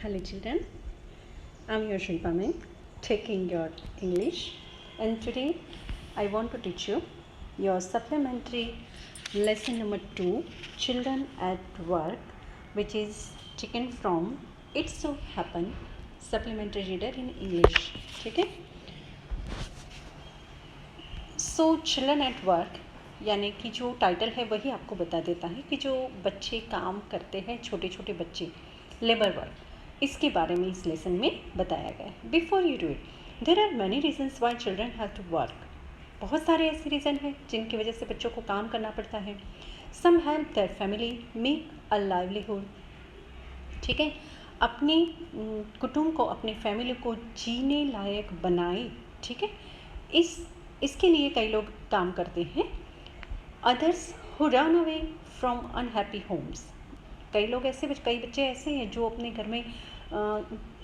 Hello children, I'm your Shilpa ma'am, taking your English, and today I want to teach you your supplementary lesson number 2, Children at Work, which is taken from It So Happen supplementary reader in English. ठीक है, so children at work यानी कि जो title है वही आपको बता देता है कि जो बच्चे काम करते हैं, छोटे छोटे बच्चे, लेबर वर्क, इसके बारे में इस लेसन में बताया गया है. Before you do it there are many reasons why children have to work. बहुत सारे ऐसे रीज़न हैं जिनकी वजह से बच्चों को काम करना पड़ता है. Some help their family make a livelihood. ठीक है, अपने कुटुंब को, अपने फैमिली को जीने लायक बनाए. ठीक है, इसके लिए कई लोग काम करते हैं. Others who run away from unhappy homes. कई बच्चे ऐसे हैं जो अपने घर में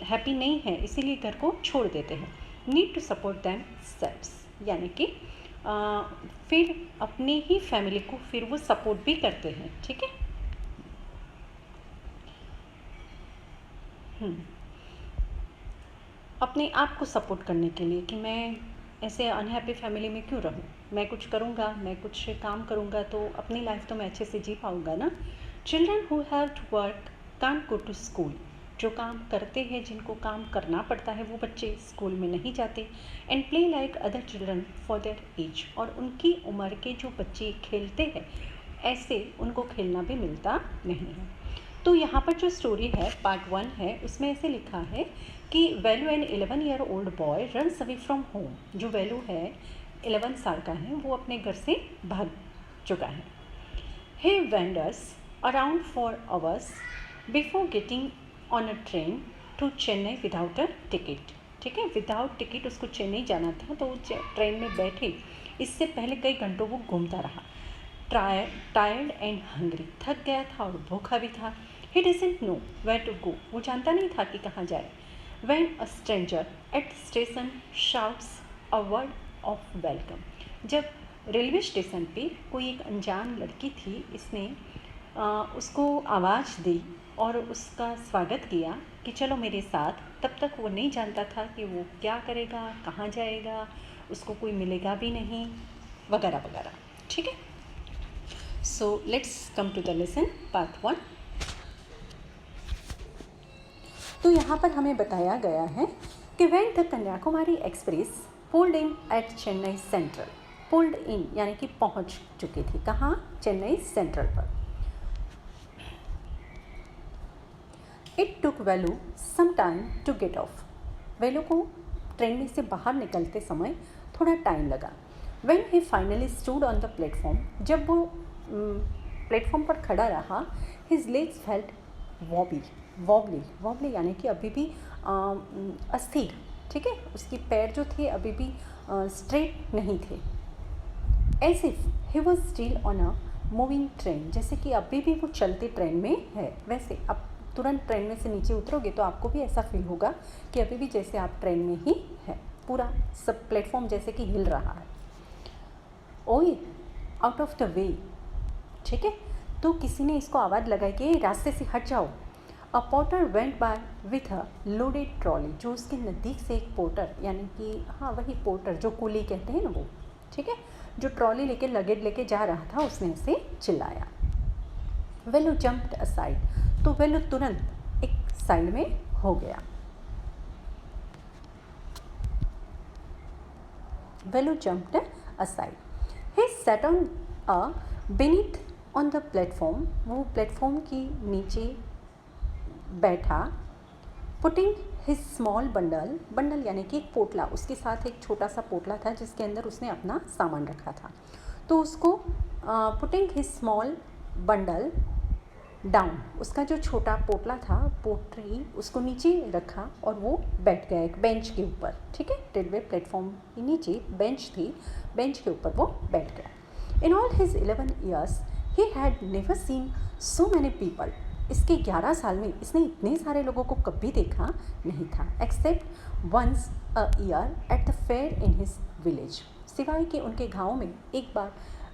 हैप्पी नहीं है, इसीलिए घर को छोड़ देते हैं. Need to support themselves, यानी कि फिर अपनी ही फैमिली को फिर वो सपोर्ट भी करते हैं. ठीक है, अपने आप को सपोर्ट करने के लिए कि मैं ऐसे अनहैप्पी फैमिली में क्यों रहूं, मैं कुछ करूंगा, मैं कुछ काम करूंगा तो अपनी लाइफ तो मैं अच्छे से जी पाऊंगा ना. Children who have to work can't go to school. जो काम करते हैं, जिनको काम करना पड़ता है, वो बच्चे स्कूल में नहीं जाते. And play like other children for their age. और उनकी उम्र के जो बच्चे खेलते हैं, ऐसे उनको खेलना भी मिलता नहीं है. तो यहाँ पर जो स्टोरी है, पार्ट 1 है, उसमें ऐसे लिखा है कि Velu an 11-year-old boy runs away from home. जो वैल्यू है 11 साल का है, वो अपने घर से भाग चुका है. He wanders around for hours before getting on a train to Chennai without a ticket. ठीक है, विदाउट टिकट उसको चेन्नई जाना था, तो वो ट्रेन में बैठे इससे पहले कई घंटों वो घूमता रहा. टायर्ड एंड हंग्री, थक गया था और भूखा भी था. He doesn't know where to go. वो जानता नहीं था कि कहाँ जाए. When a stranger at station shouts a word of welcome. जब रेलवे स्टेशन पे कोई एक अनजान लड़की थी, इसने उसको आवाज़ दी और उसका स्वागत किया कि चलो मेरे साथ. तब तक वो नहीं जानता था कि वो क्या करेगा, कहाँ जाएगा, उसको कोई मिलेगा भी नहीं, वगैरह वगैरह. ठीक है, so let's come to the lesson part 1. तो यहाँ पर हमें बताया गया है कि when the Kanyakumari Express pulled in at Chennai Central. Pulled in यानी कि पहुँच चुकी थी. कहाँ? चेन्नई सेंट्रल पर. It took Velu some time to get off. Velu को ट्रेन में से बाहर निकलते समय थोड़ा टाइम लगा. When he finally stood on the platform. जब वो प्लेटफॉर्म पर खड़ा रहा, हिज लेग्स फेल्ट वॉबली यानी कि अभी भी अस्थिर. ठीक है, उसके पैर जो थे अभी भी स्ट्रेट नहीं थे. As if he was still on a moving train. जैसे कि अभी भी वो चलती ट्रेन में है. वैसे अब तुरंत ट्रेन में से नीचे उतरोगे तो आपको भी ऐसा फील होगा कि अभी भी जैसे आप ट्रेन में ही है. पूरा सब प्लेटफॉर्म जैसे कि हिल रहा है. ओए आउट ऑफ द वे. ठीक है, तो किसी ने इसको आवाज़ लगाई कि रास्ते से हट जाओ. A porter went by with a loaded trolley. जो उसके नज़दीक से एक पोर्टर, यानी कि हाँ वही पोर्टर जो कुली कहते हैं ना वो. ठीक है, जो ट्रॉली लेके लगेज लेके जा रहा था, उसने उसे चिल्लाया. Velu jumped aside. तो वेलू तुरंत एक साइड में हो गया. Velu jumped aside. He sat on a beneath on the platform. वो प्लेटफॉर्म की नीचे बैठा. पुटिंग हिज स्मॉल बंडल यानी कि एक पोटला. उसके साथ एक छोटा सा पोटला था जिसके अंदर उसने अपना सामान रखा था. तो उसको putting his small bundle down. उसका जो छोटा पोटला था, पोटरी, उसको नीचे रखा और वो बैठ गया एक बेंच के ऊपर. ठीक है, रेलवे प्लेटफॉर्म के नीचे बेंच थी, बेंच के ऊपर वो बैठ गया. In all his 11 years he had never seen so many people. इसके 11 साल में इसने इतने सारे लोगों को कभी देखा नहीं था. Except once a year at the fair in his village. सिवाय कि उनके गाँव में एक बार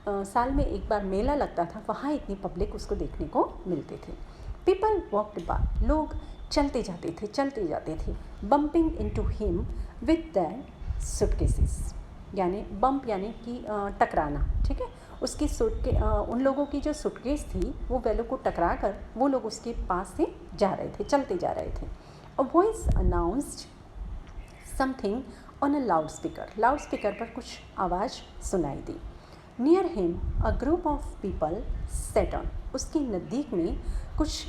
साल में एक बार मेला लगता था, वहाँ इतनी पब्लिक उसको देखने को मिलती थी. People walked by. लोग चलते जाते थे, bumping into him with their suitcases, यानी बम्प यानी कि टकराना, ठीक है। उसकी उन लोगों की जो सूटकेस थी वो वेलो को टकरा कर वो लोग उसके पास से जा रहे थे, चलते जा रहे थे। A voice announced something on a loud speaker पर कुछ आवाज़ सुनाई दी। Near him a group of people sat on, उसके नज़दीक में कुछ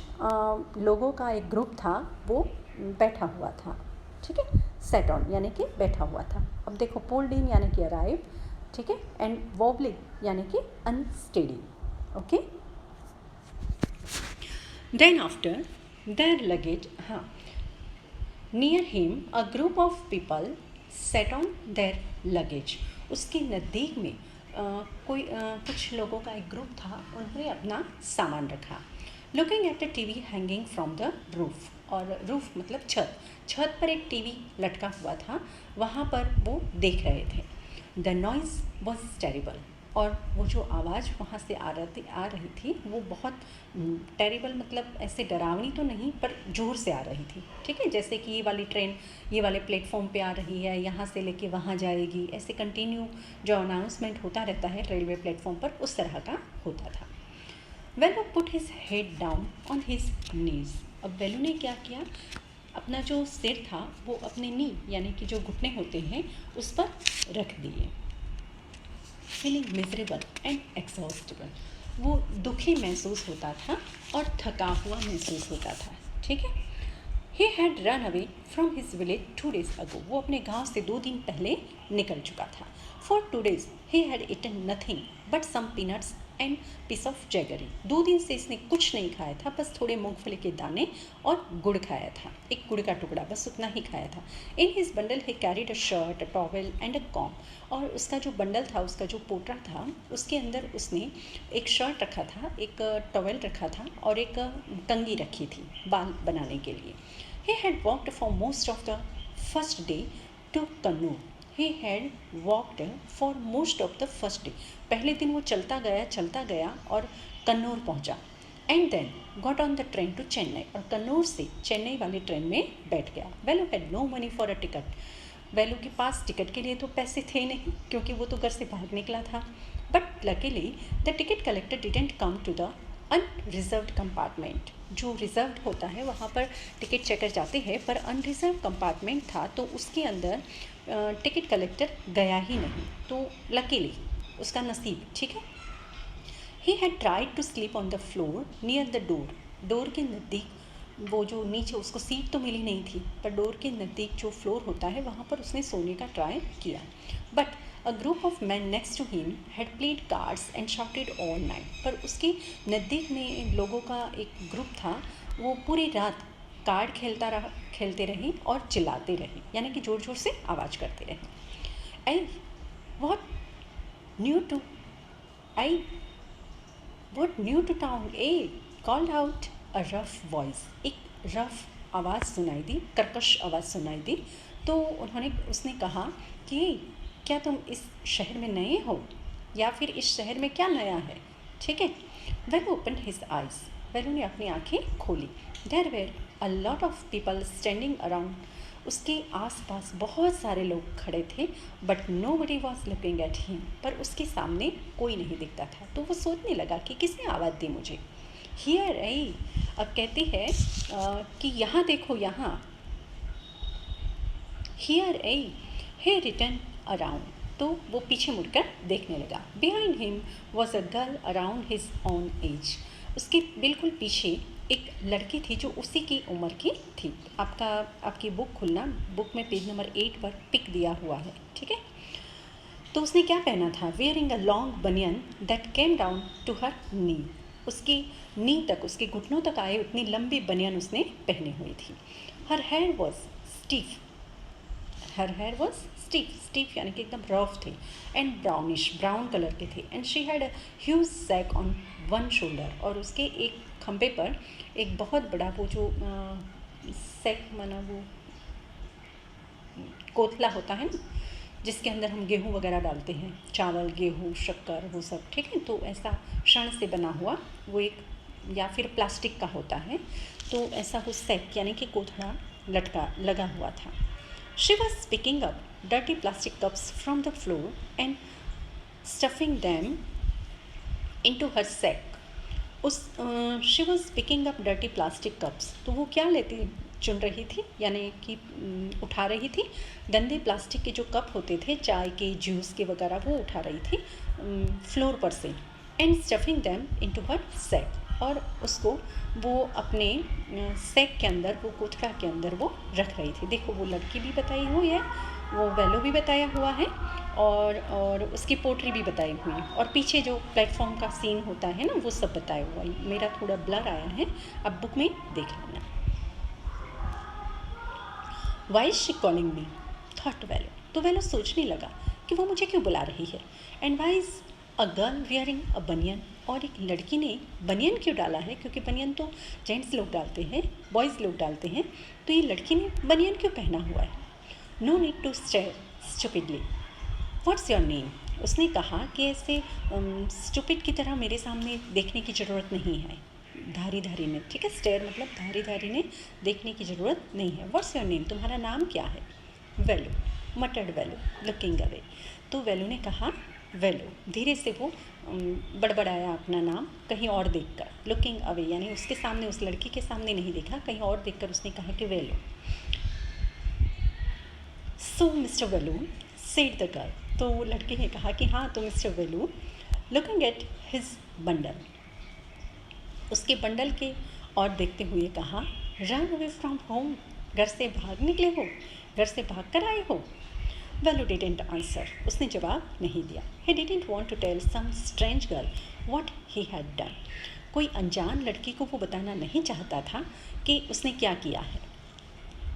लोगों का एक ग्रुप था, वो बैठा हुआ था, ठीक है। सेट ऑन यानी कि बैठा हुआ था। अब देखो, पुल्ड इन यानी कि अराइव, ठीक है, एंड वॉबलिंग यानी कि unsteady, okay. Then after their luggage, हाँ, near him a group of people sat on their luggage, उसके नज़दीक में कुछ लोगों का एक ग्रुप था, उन्होंने अपना सामान रखा। Looking at the TV hanging from the roof, और रूफ मतलब छत पर एक टीवी लटका हुआ था, वहाँ पर वो देख रहे थे। द नॉइज़ वॉज टेरिबल, और वो जो आवाज़ वहाँ से आ रही थी वो बहुत टेरिबल, मतलब ऐसे डरावनी तो नहीं पर ज़ोर से आ रही थी, ठीक है। जैसे कि ये वाली ट्रेन ये वाले प्लेटफॉर्म पे आ रही है, यहाँ से लेके वहाँ जाएगी, ऐसे कंटिन्यू जो अनाउंसमेंट होता रहता है रेलवे प्लेटफॉर्म पर, उस तरह का होता था। वेलो put his head down on his knees, अब वेलो ने क्या किया, अपना जो सिर था वो अपने नी यानी कि जो घुटने होते हैं उस पर रख दिए। फीलिंग मिजरेबल एंड एग्जॉस्टेबल, वो दुखी महसूस होता था और थका हुआ महसूस होता था, ठीक है। He had run away from his village 2 days अगो, वो अपने गांव से 2 दिन पहले निकल चुका था। For 2 days he had eaten nothing but some peanuts and piece of jaggery, 2 दिन से इसने कुछ नहीं खाया था, बस थोड़े मूंगफली के दाने और गुड़ खाया था, एक गुड़ का टुकड़ा, बस उतना ही खाया था। In his bundle he carried a shirt, a towel and a com, और उसका जो बंडल था, उसका जो पोटरा था, उसके अंदर उसने एक शर्ट रखा था, एक टॉवेल रखा था और एक कंघी रखी थी बाल बनाने के लिए। He had walked for most of the first day to Kannur. He had walked for most of the first day. पहले दिन वो चलता गया और कन्नौर पहुंचा। And then got on the train to Chennai, और कन्नौर से चेन्नई वाली ट्रेन में बैठ गया। Velu had no money for a ticket, Velu के पास टिकट के लिए तो पैसे थे नहीं, क्योंकि वो तो घर से बाहर निकला था। But luckily the ticket collector didn't come to the unreserved compartment, जो रिजर्व्ड होता है वहाँ पर टिकट चेकर जाते हैं, पर अनरिजर्व कंपार्टमेंट था तो उसके अंदर टिकट कलेक्टर गया ही नहीं, तो लकीली उसका नसीब, ठीक है। He had tried to sleep on the floor near the door, door के नज़दीक, वो जो नीचे उसको सीट तो मिली नहीं थी, पर डोर के नज़दीक जो फ्लोर होता है वहाँ पर उसने सोने का ट्राई किया। But a group of man next to him had played cards and shouted all night, पर उसके नज़दीक में लोगों का एक ग्रुप था, वो पूरी रात कार्ड खेलते रहे और चिल्लाते रहे, यानी कि ज़ोर ज़ोर से आवाज़ करते रहे। I what new to I what new to town a called out a rough voice, एक रफ आवाज़ सुनाई दी, कर्कश आवाज़ सुनाई दी। तो उसने कहा कि क्या तुम इस शहर में नए हो, या फिर इस शहर में क्या नया है, ठीक है। वेलो ओपन हिज आइज, वेलो ने अपनी आंखें खोली। There were a lot of people standing around, उसके आसपास बहुत सारे लोग खड़े थे। But nobody was looking at him, पर उसके सामने कोई नहीं दिखता था। तो वो सोचने लगा कि किसने आवाज़ दी मुझे। हियर आई, अब कहती है कि यहाँ देखो, यहाँ। Here I, he return around, तो वो पीछे मुड़कर देखने लगा। Behind him was a girl around his own age, उसके बिल्कुल पीछे एक लड़की थी जो उसी की उम्र की थी। आपकी बुक खुलना, बुक में पेज नंबर 8 पर पिक दिया हुआ है, ठीक है। तो उसने क्या पहना था, wearing a long banian that came down to her knee, उसकी नी तक, उसके घुटनों तक आए उतनी लंबी बनियन उसने पहनी हुई थी। Her hair was stiff, her hair was stiff यानी कि एकदम रफ थे, एंड ब्राउनिश, ब्राउन कलर के थे। And she had a huge sack on one shoulder, और उसके एक खंबे पर एक बहुत बड़ा वो जो सैक माना वो कोथला होता है ना, जिसके अंदर हम गेहूँ वगैरह डालते हैं, चावल, गेहूँ, शक्कर, वो सब, ठीक है। तो ऐसा क्षण से बना हुआ वो एक या फिर प्लास्टिक का होता है, तो ऐसा वो सैक यानी कि कोथड़ा लगा हुआ था। She was picking up dirty plastic cups from the floor and stuffing them into her sack. She was picking up dirty plastic cups, तो वो क्या चुन रही थी, यानी कि उठा रही थी गंदे प्लास्टिक के जो कप होते थे चाय के, जूस के वगैरह, वो उठा रही थी फ्लोर पर से। And stuffing them into her sack, और उसको वो अपने सैक के अंदर, वो कोथड़ा के अंदर वो रख रही थी। देखो, वो लड़की भी बताई हुई है, वो वैल्यू भी बताया हुआ है, और उसकी पोट्री भी बताई हुई है, और पीछे जो प्लेटफॉर्म का सीन होता है ना, वो सब बताया हुआ है। मेरा थोड़ा ब्लर आया है, अब बुक में देख लेना। Why is she calling me, thought Velu. तो वैल्यू सोचने लगा कि वो मुझे क्यों बुला रही है। And why is a girl wearing a banian, और एक लड़की ने बनियन क्यों डाला है, क्योंकि बनियन तो जेंट्स लोग डालते हैं, बॉयज़ लोग डालते हैं, तो ये लड़की ने बनियन क्यों पहना हुआ है। No need to stare stupidly, what's your name. उसने कहा कि ऐसे स्टूपिड की तरह मेरे सामने देखने की ज़रूरत नहीं है। धारी ने, ठीक है, स्टेयर मतलब धारी ने देखने की ज़रूरत नहीं है। व्हाट्स योर नेम, तुम्हारा नाम क्या है। Value, मटर्ड value, looking away. तो वैल्यू ने कहा, वैल्यू धीरे से वो बड़बड़ाया अपना नाम कहीं और देखकर। लुकिंग अवे यानी उसके सामने, उस लड़की के सामने नहीं देखा, कहीं और देखकर उसने कहा कि value. So mister value, said the girl. तो वो लड़की ने कहा कि हाँ, तो mister value, looking at his bundle, उसके बंडल के और देखते हुए कहा, रन अवे फ्रॉम होम, घर से भाग निकले हो, घर से भाग कर आए हो। वैल्यू डिडेंट आंसर, उसने जवाब नहीं दिया। He didn't want to tell some strange girl what he had done, कोई अनजान लड़की को वो बताना नहीं चाहता था कि उसने क्या किया है।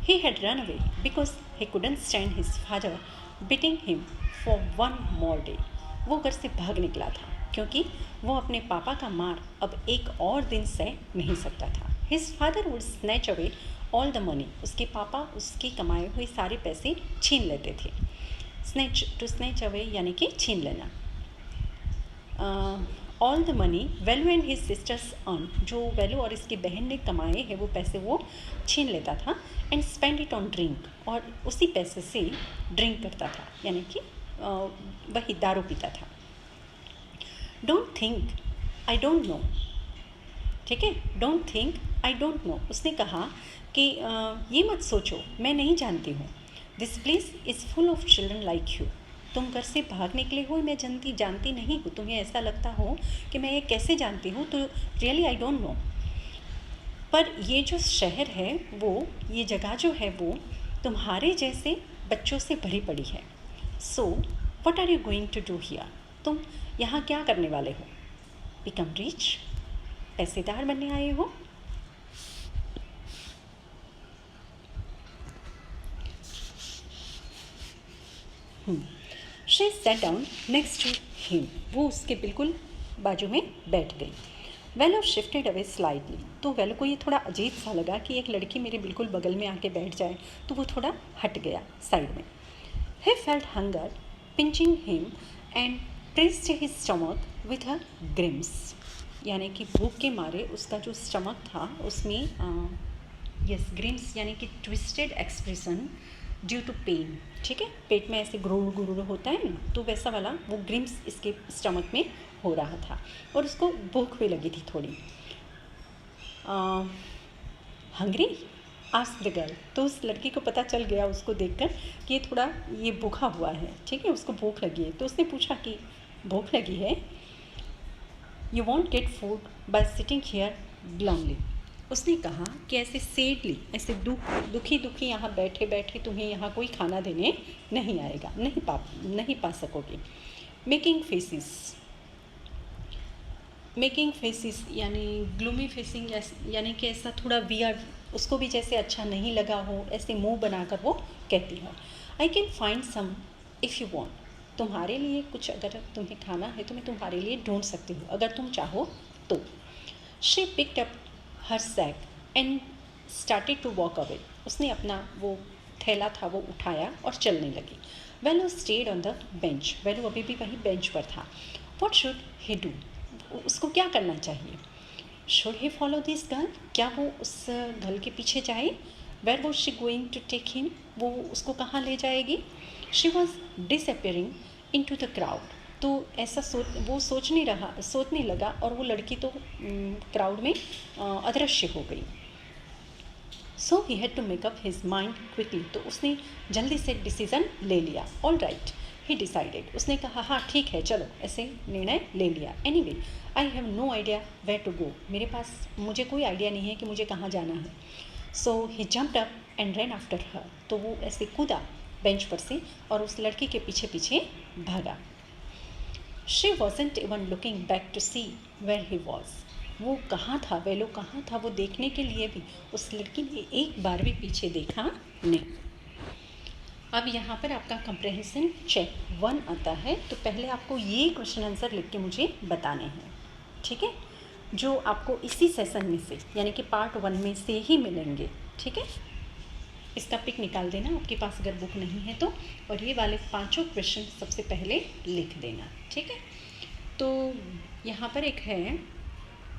He had run away because he couldn't stand his father beating him for one more day, वो घर से भाग निकला था क्योंकि वो अपने पापा का मार अब एक और दिन सह नहीं सकता था। His father would snatch away all the money, उसके पापा उसके कमाए हुए सारे पैसे छीन लेते थे। स्नैच, टू स्नैच अवे यानी कि छीन लेना। All the money value and his sisters earn, जो वैल्यू और इसकी बहन ने कमाए हैं वो पैसे वो छीन लेता था। And spend it on drink, और उसी पैसे से ड्रिंक करता था, यानी कि वही दारू पीता था। Don't think I don't know, ठीक है, don't think I don't know, उसने कहा कि ये मत सोचो मैं नहीं जानती हूँ। This place is full of children like you, तुम घर से भाग निकले हो, मैं जानती नहीं हूँ, तुम्हें ऐसा लगता हो कि मैं ये कैसे जानती हूँ, तो रियली आई डोंट नो। पर ये जो शहर है, वो ये जगह जो है वो तुम्हारे जैसे बच्चों से भरी पड़ी है। So what are you going to do here, तुम यहाँ क्या करने वाले हो। बिकम रिच, पैसेदार बनने आए हो। She sat down next to him, वो उसके बिल्कुल बाजू में बैठ गई। वैल्यू शिफ्टेड अवे स्लाइडली, तो वैल्यू को ये थोड़ा अजीब सा लगा कि एक लड़की मेरे बिल्कुल बगल में आके बैठ जाए, तो वो थोड़ा हट गया साइड में। He felt hunger pinching him and pressed his stomach with a Grimes, यानी कि भूख के मारे उसका जो स्टमक था उसमें यस ग्रिम्स यानी कि twisted expression due to pain, ठीक है, पेट में ऐसे गुरुर गुरुर होता है ना, तो वैसा वाला वो ग्रिम्स इसके स्टमक में हो रहा था, और उसको भूख भी लगी थी थोड़ी। हंग्री आस्क्ड द गर्ल, तो उस लड़की को पता चल गया उसको देखकर कि ये थोड़ा ये भूखा हुआ है, ठीक है, उसको भूख लगी है, तो उसने पूछा कि भूख लगी है। You won't get food by sitting here glumly, उसने कहा कि ऐसे सैडली, ऐसे दुखी यहाँ बैठे बैठे तुम्हें यहाँ कोई खाना देने नहीं आएगा, नहीं पा सकोगे। मेकिंग फेसिस यानी ग्लूमी फेसिंग, यानी कि ऐसा थोड़ा वियर्ड, उसको भी जैसे अच्छा नहीं लगा हो, ऐसे मुंह बनाकर वो कहती है, I can find some if you want, तुम्हारे लिए कुछ अगर तुम्हें खाना है तो मैं तुम्हारे लिए ढूंढ सकती हूँ अगर तुम चाहो तो। She picked up her sack and started to walk away, उसने अपना वो थैला था वो उठाया और चलने लगी। Value stayed on the bench, value अभी भी वहीं बेंच पर था। व्हाट शुड ही डू, उसको क्या करना चाहिए। Should he follow this girl, क्या वो उस गर्ल के पीछे जाए? Where was she going to take him, वो उसको कहाँ ले जाएगी? She was disappearing into the crowd, तो ऐसा सोचने लगा और वो लड़की तो क्राउड में अदृश्य हो गई। So he had to make up his mind quickly, तो उसने जल्दी से डिसीज़न ले लिया। ऑल राइट ही डिसाइडेड, उसने कहा हाँ ठीक है चलो, ऐसे निर्णय ले लिया। Anyway I have no idea where to go, मुझे कोई आइडिया नहीं है कि मुझे कहाँ जाना है। So he jumped up and ran after her, तो वो ऐसे कूदा बेंच पर से और उस लड़की के पीछे पीछे भागा। She wasn't even looking back to see where he was, वो कहाँ था, वेलो कहाँ था, वो देखने के लिए भी उस लड़की ने एक बार भी पीछे देखा नहीं। अब यहाँ पर आपका कंप्रेहेंशन चेक 1 आता है, तो पहले आपको ये क्वेश्चन आंसर लिख के मुझे बताने हैं, ठीक है, जो आपको इसी सेशन में से यानी कि पार्ट 1 में से ही मिलेंगे, ठीक है। इसका पिक निकाल देना आपके पास अगर बुक नहीं है तो, और ये वाले 5 क्वेश्चन सबसे पहले लिख देना, ठीक है। तो यहाँ पर एक है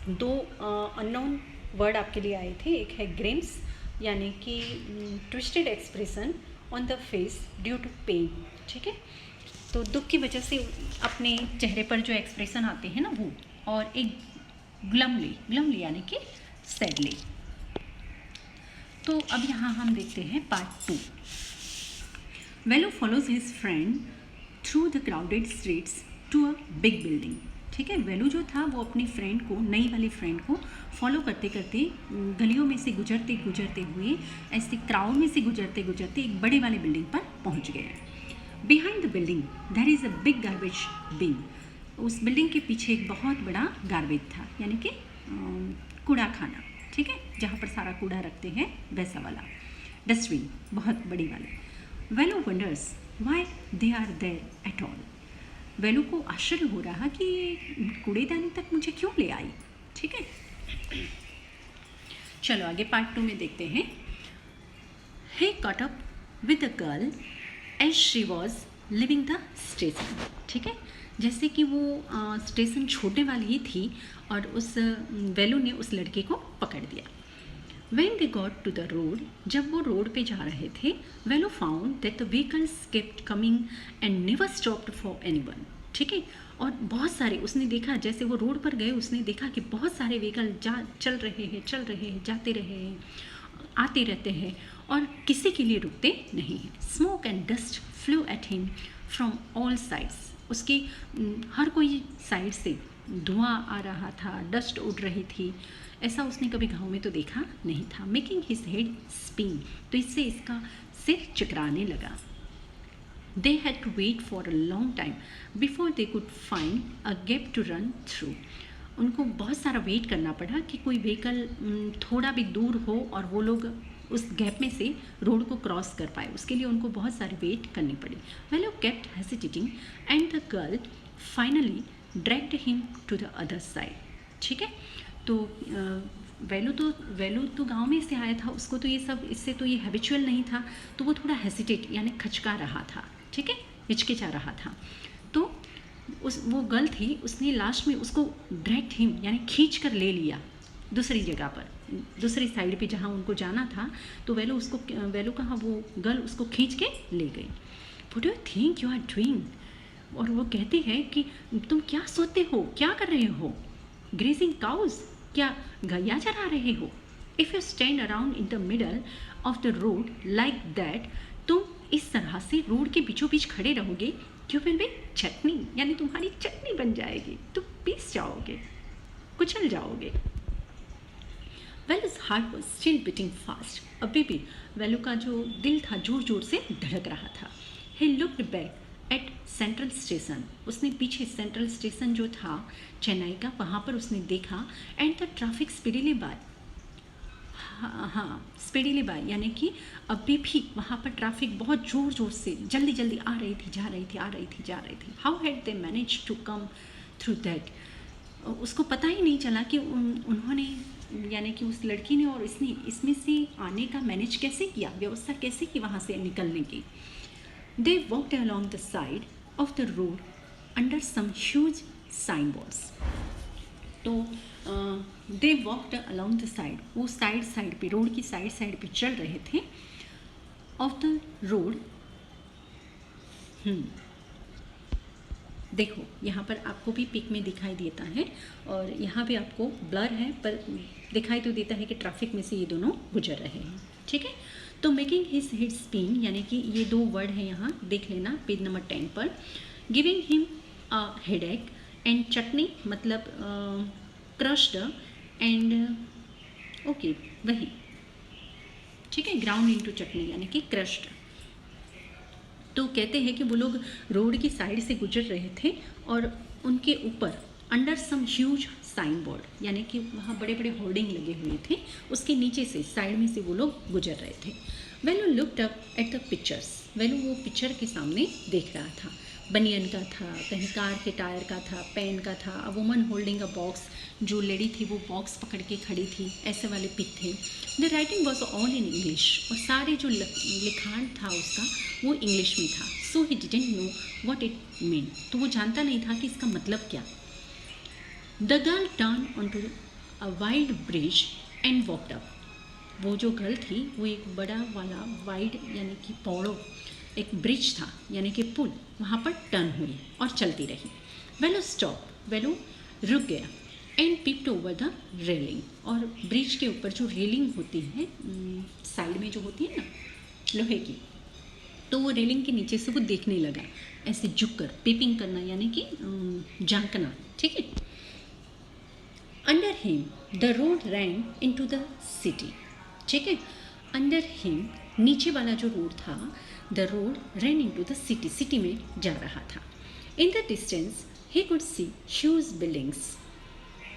2 अननोन वर्ड आपके लिए आए थे, एक है ग्रिम्स यानी कि twisted expression on the face due to pain, ठीक है, तो दुख की वजह से अपने चेहरे पर जो एक्सप्रेशन आते हैं ना वो, और एक ग्लमली यानी कि सैडली। तो अब यहाँ हम देखते हैं part 2। Velu follows his friend through the crowded streets to a big building, ठीक है। वेलू जो था वो अपनी फ्रेंड को, नई वाली फ्रेंड को फॉलो करते करते गलियों में से गुजरते हुए, ऐसे क्राउड में से गुजरते एक बड़े वाले बिल्डिंग पर पहुंच गए। Behind the building there is a big garbage bin, उस बिल्डिंग के पीछे एक बहुत बड़ा गार्बेज था यानी कि कूड़ा खाना, ठीक है, जहाँ पर सारा कूड़ा रखते हैं वैसा वाला डस्टबिन, बहुत बड़ी वाली। Velu wonders why they are there at all, Velu को आश्चर्य हो रहा कि कूड़ेदानी तक मुझे क्यों ले आई, ठीक है। चलो आगे पार्ट 2 में देखते हैं। He caught up with the girl as she was leaving the station, ठीक है, जैसे कि वो स्टेशन छोड़ने वाली ही थी और उस वेलू ने उस लड़के को पकड़ दिया। When they got to the road, जब वो रोड पे जा रहे थे, वेलो found that the vehicles kept coming and never stopped for anyone, ठीक है, और बहुत सारे उसने देखा, जैसे वो रोड पर गए उसने देखा कि बहुत सारे व्हीकल चल रहे हैं, जाते रहे हैं, आते रहते हैं और किसी के लिए रुकते नहीं हैं। Smoke and dust flu at him from all sides, उसकी हर कोई साइड से धुआं आ रहा था, डस्ट उड़ रही थी, ऐसा उसने कभी गाँव में तो देखा नहीं था। मेकिंग हिज हेड स्पिन, तो इससे इसका सिर चकराने लगा। They had to wait for a long time before they could find a gap to run through, उनको बहुत सारा वेट करना पड़ा कि कोई व्हीकल थोड़ा भी दूर हो और वो लोग उस गैप में से रोड को क्रॉस कर पाए, उसके लिए उनको बहुत सारी वेट करनी पड़ी। Velu kept hesitating and the girl finally dragged him to the other side, ठीक है। तो वेलू तो गांव में से आया था, उसको तो ये सब, इससे तो ये हैबिचुअल नहीं था, तो वो थोड़ा हेसिटेट यानी खचका रहा था, ठीक है, हिचकिचा रहा था। तो वो गर्ल थी, उसने लास्ट में उसको ड्रैग्ड हिम यानी खींच कर ले लिया दूसरी जगह पर, दूसरी साइड पे जहाँ उनको जाना था, तो वेलू कहा वो गर्ल उसको खींच के ले गई। What do you think you are doing, और वो कहती है कि तुम क्या सोचते हो, क्या कर रहे हो, ग्रेजिंग काउज, क्या गैया चरा रहे हो। If you stand around in the middle of the road like that, तुम इस तरह से रोड के बीचों बीच खड़े रहोगे, यू विल बी चटनी, यानी तुम्हारी चटनी बन जाएगी, तुम पीस जाओगे, कुचल जाओगे। वेलू's heart was still beating fast, अभी भी वेलू का जो दिल था जोर जोर से धड़क रहा था। He looked back at central station, उसने पीछे सेंट्रल स्टेशन जो था चेन्नई का, वहाँ पर उसने देखा। And the traffic speedily by, हाँ स्पीडीली बाय, यानी कि अभी भी वहाँ पर ट्रैफिक बहुत ज़ोर ज़ोर से जल्दी जल्दी आ रही थी, जा रही थी। How had they manage to come through that, उसको पता ही नहीं चला कि उन्होंने यानी कि उस लड़की ने और इसने इसमें से आने का मैनेज कैसे किया, व्यवस्था कैसे की वहाँ से निकलने की। They walked along the side of the road under some huge signboards. तो दे वॉकड अलॉन्ग द साइड, वो साइड पे, रोड की साइड पे चल रहे थे ऑफ द रोड। देखो यहाँ पर आपको भी पिक में दिखाई देता है और यहाँ पे आपको ब्लर है पर दिखाई तो देता है कि ट्रैफिक में से ये दोनों गुजर रहे हैं, ठीक है। तो मेकिंग हिज हेड स्पिन, यानी कि ये दो वर्ड है यहाँ, देख लेना पेज नंबर 10 पर। Giving him a headache and chutney मतलब क्रश्ड एंड ओके वही, ठीक है, ग्राउंड इनटू चटनी यानी कि क्रश्ड। तो कहते हैं कि वो लोग रोड की साइड से गुजर रहे थे और उनके ऊपर under some huge sign board, यानी कि वहाँ बड़े बड़े होर्डिंग लगे हुए थे, उसके नीचे से साइड में से वो लोग गुजर रहे थे। Velu looked up at the pictures, Velu वो पिक्चर के सामने देख रहा था। बनियन का था, कहीं कार के टायर का था, पेन का था, a woman holding a box, जो लेडी थी वो बॉक्स पकड़ के खड़ी थी, ऐसे वाले पिक थे। The writing was all in English, और सारे जो लिखान था उसका वो इंग्लिश में था। So he didn't know what it mean, तो वो जानता नहीं था कि इसका मतलब क्या। The girl turn on to a wide bridge and walked up, वो जो गर्ल थी वो एक बड़ा वाला वाइड यानी कि पौड़ो एक ब्रिज था यानी कि पुल, वहाँ पर टर्न हुई और चलती रही। वेलो स्टॉप, वेलो रुक गया एंड पिप्ड ओवर द रेलिंग, और ब्रिज के ऊपर जो रेलिंग होती है साइड में जो होती है ना लोहे की, तो वो रेलिंग के नीचे से वो देखने लगा, ऐसे झुक कर, पेपिंग करना यानी कि झांकना, ठीक है। Under him the road ran into the city, ठीक है। अंडर हिम नीचे वाला जो रोड था, the road ran into the city, city में जा रहा था। In the distance he could see huge buildings,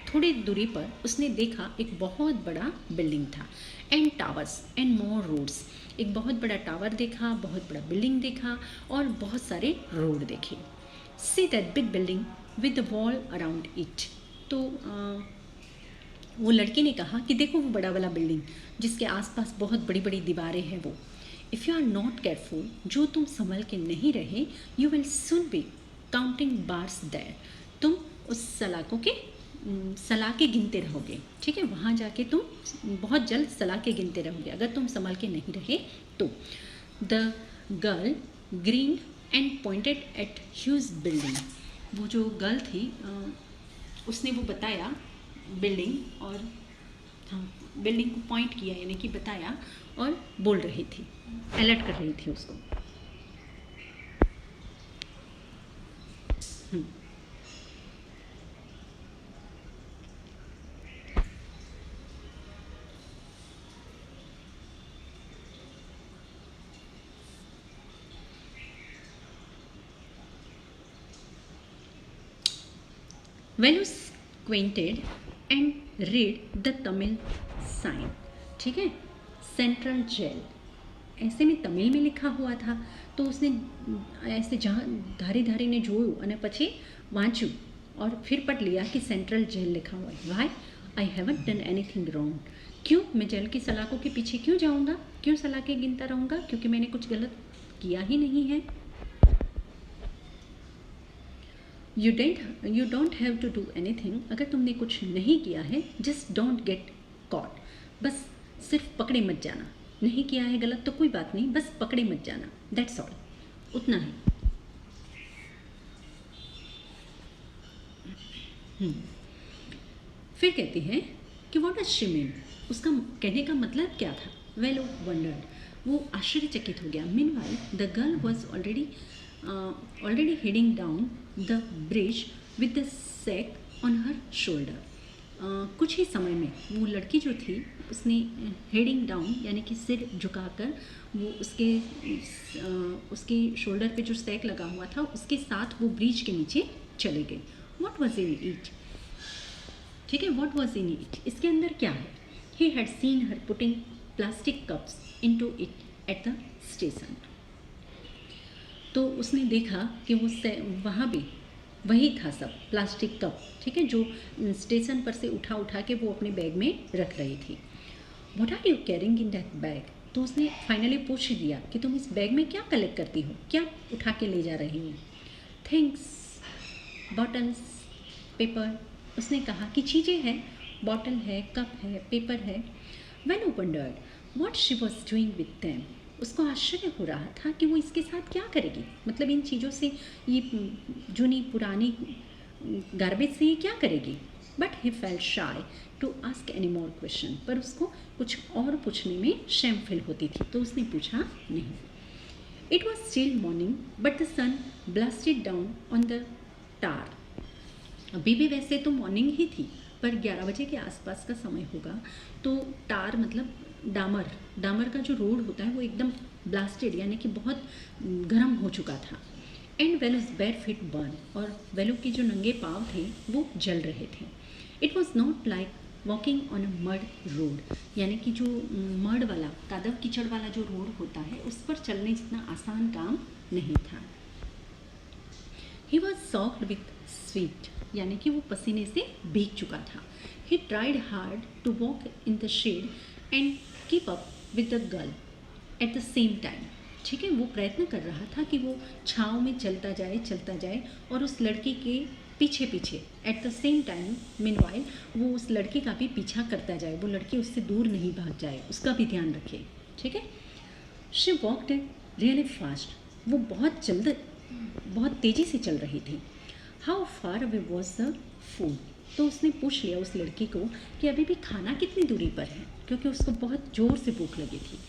थोड़ी दूरी पर उसने देखा एक बहुत बड़ा बिल्डिंग था। And towers and more roads, एक बहुत बड़ा टावर देखा, बहुत बड़ा बिल्डिंग देखा और बहुत सारे रोड देखे। See that big building with the wall around it, तो वो लड़की ने कहा कि देखो वो बड़ा वाला बिल्डिंग जिसके आसपास बहुत बड़ी बड़ी दीवारें हैं वो। If you are not careful, जो तुम संभल के नहीं रहे, you will soon be counting bars there, तुम उस सलाखे गिनते रहोगे, ठीक है, वहाँ जाके तुम बहुत जल्द सलाखे गिनते रहोगे अगर तुम संभल के नहीं रहे तो। The girl green and pointed eight huge building, वो जो गर्ल थी उसने वो बताया बिल्डिंग, और हाँ बिल्डिंग को पॉइंट किया यानी कि बताया और बोल रही थी, अलर्ट कर रही थी उसको। When squinted and read the Tamil sign, ठीक है, सेंट्रल जेल ऐसे में तमिल में लिखा हुआ था, तो उसने ऐसे जहाँ धारी ने જોયું અને પછી વાંચ્યું और फिर पढ़ लिया कि सेंट्रल जेल लिखा हुआ है। Why I haven't done anything wrong, क्यों मैं जेल की सलाखों के पीछे क्यों जाऊँगा, क्यों सलाखें गिनता रहूँगा, क्योंकि मैंने कुछ गलत किया ही नहीं है। You don't have to do anything, अगर तुमने कुछ नहीं किया है, जस्ट डोंट गेट कॉट, बस सिर्फ पकड़े मत जाना, नहीं किया है गलत तो कोई बात नहीं, बस पकड़े मत जाना, दैट्स ऑल, उतना ही। फिर कहती है कि व्हाट डज शी मीन, उसका कहने का मतलब क्या था। वेल वंडर्ड, वो आश्चर्यचकित हो गया। Meanwhile the girl was already heading down the bridge with the sack on her shoulder, कुछ ही समय में वो लड़की जो थी उसने हेडिंग डाउन यानी कि सिर झुकाकर वो उसके शोल्डर पे जो सैक लगा हुआ था उसके साथ वो ब्रिज के नीचे चले गए। व्हाट वाज इन इट, ठीक है, व्हाट वाज इन इट, इसके अंदर क्या है। He had seen her putting plastic cups into it at the station, तो उसने देखा कि वो वहाँ भी वही था सब प्लास्टिक कप, ठीक है, जो स्टेशन पर से उठा के वो अपने बैग में रख रही थी। What are you carrying in that bag, तो उसने फाइनली पूछ दिया कि तुम इस बैग में क्या कलेक्ट करती हो, क्या उठा के ले जा रही हो। थिंग्स, बॉटल्स, पेपर, उसने कहा कि चीज़ें हैं, बॉटल है, कप है, पेपर है। Velu wondered what she was doing with them. उसको आश्चर्य हो रहा था कि वो इसके साथ क्या करेगी, मतलब इन चीज़ों से, ये जुनी पुरानी गार्बेज से ये क्या करेगी। But he felt shy to ask any more question, पर उसको कुछ और पूछने में शेम फील होती थी, तो उसने पूछा नहीं। It was still morning but the sun blasted down on the tar. अभी भी वैसे तो मॉर्निंग ही थी, पर 11 बजे के आसपास का समय होगा, तो टार मतलब डामर का जो रोड होता है वो एकदम ब्लास्टेड यानी कि बहुत गर्म हो चुका था। एंड वेलूज बैड फिट बर्न, और वेलू के जो नंगे पाँव थे वो जल रहे थे। It was not like walking on a mud road, यानी कि जो मड वाला, कादव कीचड़ वाला जो रोड होता है उस पर चलने जितना आसान काम नहीं था। He was soaked with sweat, यानी कि वो पसीने से भीग चुका था। He tried hard to walk in the shade and keep up with the girl at the same time. ठीक है, वो प्रयत्न कर रहा था कि वो छाँव में चलता जाए और उस लड़की के पीछे पीछे eight the same time meanwhile वो उस लड़के का भी पीछा करता जाए, वो लड़की उससे दूर नहीं भाग जाए, उसका भी ध्यान रखे। ठीक है, शी वॉकड रियली फास्ट, वो बहुत तेज़ी से चल रही थी। How far away was the food, तो उसने पूछ लिया उस लड़की को कि अभी भी खाना कितनी दूरी पर है, क्योंकि उसको बहुत ज़ोर से भूख लगी थी।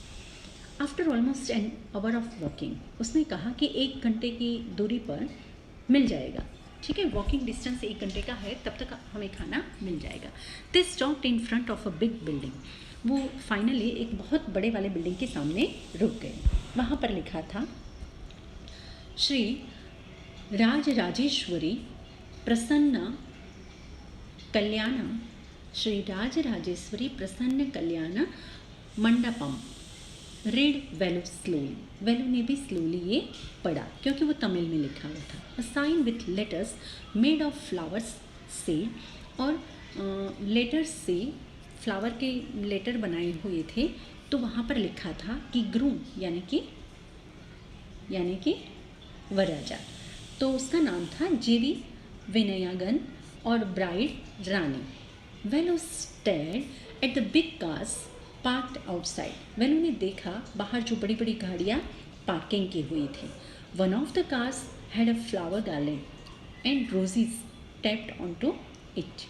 After almost an hour of walking, उसने कहा कि 1 घंटे की दूरी पर मिल जाएगा। ठीक है, वॉकिंग डिस्टेंस 1 घंटे का है, तब तक हमें खाना मिल जाएगा। They stopped in front of a big building, वो फाइनली एक बहुत बड़े वाले बिल्डिंग के सामने रुक गए। वहाँ पर लिखा था श्री राजराजेश्वरी प्रसन्न कल्याण, श्री राजराजेश्वरी प्रसन्न कल्याण मंडपम। रीड वेलू स्लोली, वेलू ने भी स्लोली ये पढ़ा क्योंकि वो तमिल में लिखा हुआ था। A sign with letters made of flowers से, और लेटर्स से फ्लावर के लेटर बनाए हुए थे, तो वहाँ पर लिखा था कि ग्रूम यानी कि वरराजा, तो उसका नाम था जेवी विनयागन और bride Rani. Velu stared at the big cars parked outside, Velu ने देखा बाहर जो बड़ी बड़ी गाड़ियाँ पार्किंग की हुई थी। One of the cars had a flower garland and roses taped on to it.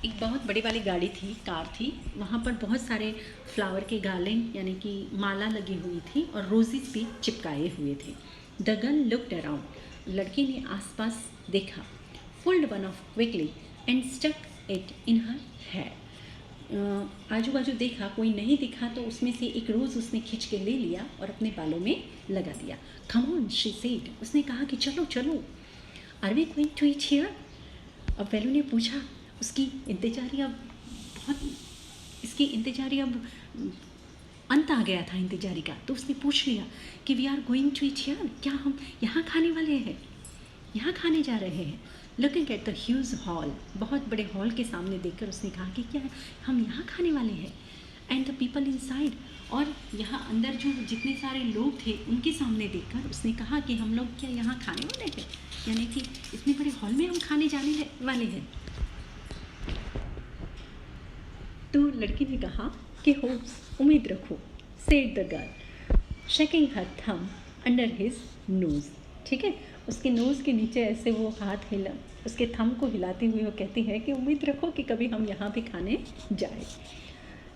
एक बहुत बड़ी वाली गाड़ी थी, कार थी, वहाँ पर बहुत सारे फ्लावर के गार्लेंड यानी कि माला लगी हुई थी और रोजेस भी चिपकाए हुए थे। द गर्ल लुक्ड अराउंड, लड़की ने आसपास देखा। Pulled one of quickly and stuck it in her hair, आजू बाजू देखा, कोई नहीं दिखा, तो उसमें से एक रोज़ उसने खींच के ले लिया और अपने बालों में लगा दिया। कम ऑन शी सेड, उसने कहा कि चलो चलो। Are we going to eat here, अब वेलू ने पूछा। उसकी इंतजारी अब अंत आ गया था इंतजारी का, तो उसने पूछ लिया कि we are going to eat here, क्या हम यहाँ खाने वाले हैं, यहाँ खाने जा रहे हैं। Looking at the huge hall, बहुत बड़े हॉल के सामने देखकर उसने कहा कि क्या हम यहाँ खाने वाले हैं। एंड द पीपल इनसाइड, और यहाँ अंदर जो जितने सारे लोग थे उनके सामने देखकर उसने कहा कि हम लोग क्या यहाँ खाने वाले हैं, यानी कि इतने बड़े हॉल में हम खाने जाने वाले हैं। तो लड़की ने कहा कि होप्स, उम्मीद रखो, सेड द गर्ल शेकिंग हर थम अंडर हिज नोज़। ठीक है, उसके नोज़ के नीचे ऐसे वो हाथ हिला, उसके थम को हिलाती हुई वो कहती है कि उम्मीद रखो कि कभी हम यहाँ भी खाने जाए।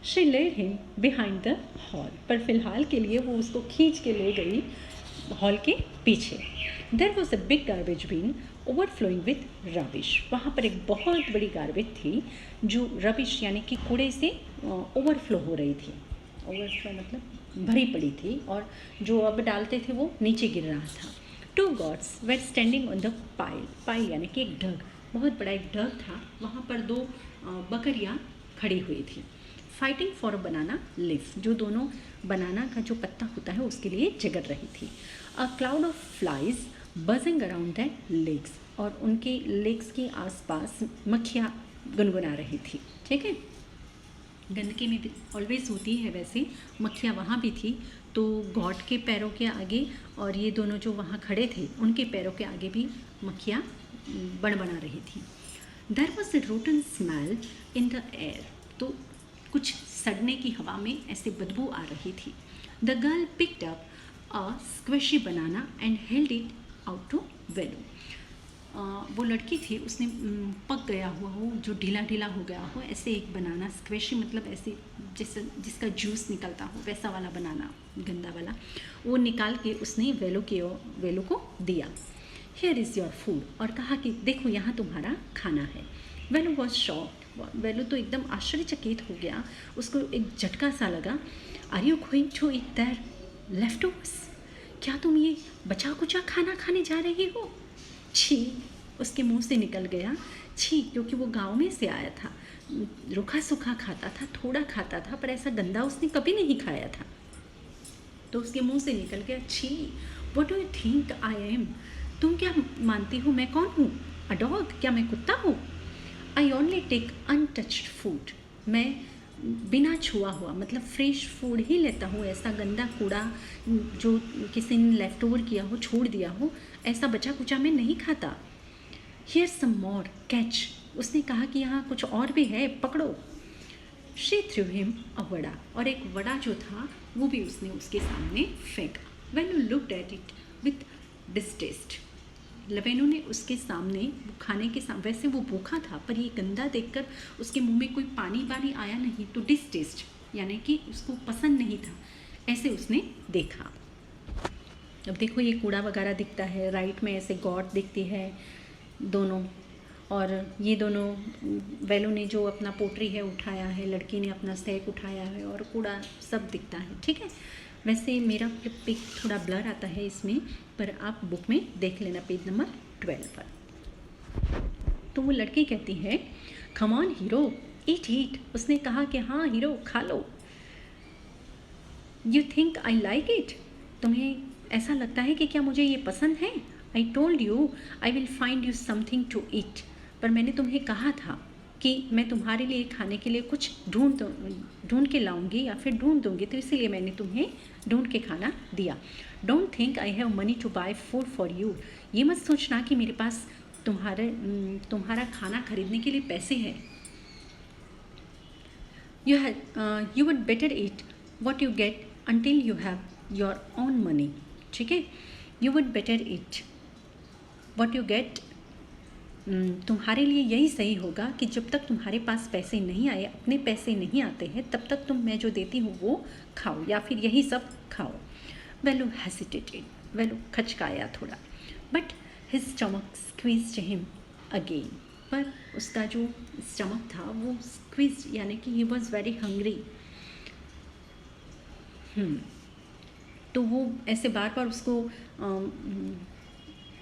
She led him behind the hall, पर फिलहाल के लिए वो उसको खींच के ले गई हॉल के पीछे। There was a big garbage bin overflowing with rubbish, वहाँ पर एक बहुत बड़ी गार्बेज थी जो रबिश यानी कि कूड़े से ओवरफ्लो हो रही थी। ओवरफ्लो मतलब भरी पड़ी थी, और जो अब डालते थे वो नीचे गिर रहा था। Two goats were standing on the pile यानी कि एक ढग, बहुत बड़ा एक ढग था, वहाँ पर 2 बकरियाँ खड़ी हुई थी। Fighting for a banana leaf, जो दोनों बनाना का जो पत्ता होता है उसके लिए झगड़ रही थी। A cloud of flies buzzing around that legs, और उनके लेग्स के आसपास मक्खियाँ गुनगुना रही थी। ठीक है, गंदगी में भी ऑलवेज होती है, वैसे मक्खियाँ वहाँ भी थी, तो गॉड के पैरों के आगे और ये दोनों जो वहाँ खड़े थे उनके पैरों के आगे भी मक्खियाँ बड़बड़ा रही थी। There was a rotten smell in the air, तो कुछ सड़ने की हवा में ऐसे बदबू आ रही थी. The girl picked up a squishy banana and held it out to Velu. वो लड़की थी, उसने पक गया हुआ हो, जो ढीला ढीला हो गया हो, ऐसे एक बनाना, स्क्वेशी मतलब ऐसे जैसे जिसका जूस निकलता हो वैसा वाला बनाना, गंदा वाला, वो निकाल के उसने वेलो को दिया. हियर इज़ योर फूड, और कहा कि देखो यहाँ तुम्हारा खाना है. वेलो वॉज शॉक्ड, वेलो तो एकदम आश्चर्यचकित हो गया, उसको एक झटका सा लगा. Are you going to eat their leftovers, क्या तुम ये बचा कुचा खाना खाने जा रही हो? छी, उसके मुंह से निकल गया छी, क्योंकि वो गांव में से आया था, रूखा सूखा खाता था, थोड़ा खाता था, पर ऐसा गंदा उसने कभी नहीं खाया था. तो उसके मुंह से निकल गया छी. What do you think I am, तुम क्या मानती हो मैं कौन हूँ? अ डॉग, क्या मैं कुत्ता हूँ? I only take untouched food, मैं बिना छुआ हुआ मतलब फ्रेश फूड ही लेता हूँ, ऐसा गंदा कूड़ा जो किसी ने लेफ्ट ओवर किया हो, छोड़ दिया हो, ऐसा बचा कुचा मैं नहीं खाता. हियर सम मोर कैच, उसने कहा कि यहाँ कुछ और भी है, पकड़ो. शी थ्रू हिम अ वड़ा, और एक वड़ा जो था वो भी उसने उसके सामने फेंका. When you looked at it with distaste, Velu ने उसके सामने खाने के सामने, वैसे वो भूखा था पर ये गंदा देखकर उसके मुंह में कोई पानी आया नहीं, तो डिसटेस्ट यानी कि उसको पसंद नहीं था, ऐसे उसने देखा. अब देखो ये कूड़ा वगैरह दिखता है, राइट में ऐसे गॉड दिखती है दोनों, और ये दोनों वेलो ने जो अपना पोट्री है उठाया है, लड़की ने अपना स्टैक उठाया है, और कूड़ा सब दिखता है. ठीक है, वैसे मेरा पिक थोड़ा ब्लर आता है इसमें, पर आप बुक में देख लेना पेज नंबर 12 पर. तो वो लड़की कहती है कम ऑन हीरो ईट ईट, उसने कहा कि हाँ हीरो खा लो. You think I like it, तुम्हें ऐसा लगता है कि क्या मुझे ये पसंद है? I told you I will find you something to eat, पर मैंने तुम्हें कहा था कि मैं तुम्हारे लिए खाने के लिए कुछ ढूंढ के लाऊंगी या फिर ढूंढ दूंगी, तो इसीलिए मैंने तुम्हें ढूंढ के खाना दिया. Don't think I have money to buy food for you, ये मत सोचना कि मेरे पास तुम्हारा खाना खरीदने के लिए पैसे हैं. You would better eat what you get until you have your own money. ठीक है, you would better eat what you get. तुम्हारे लिए यही सही होगा कि जब तक तुम्हारे पास पैसे नहीं आए, अपने पैसे नहीं आते हैं, तब तक तुम मैं जो देती हूँ वो खाओ या फिर यही सब खाओ. वेलू हेसिटेटेड, वेलू खचकाया थोड़ा, but his stomach squeezed him again, पर उसका जो स्टमक था वो स्क्वीज्ड यानी कि ही वॉज वेरी हंग्री. तो वो ऐसे बार बार उसको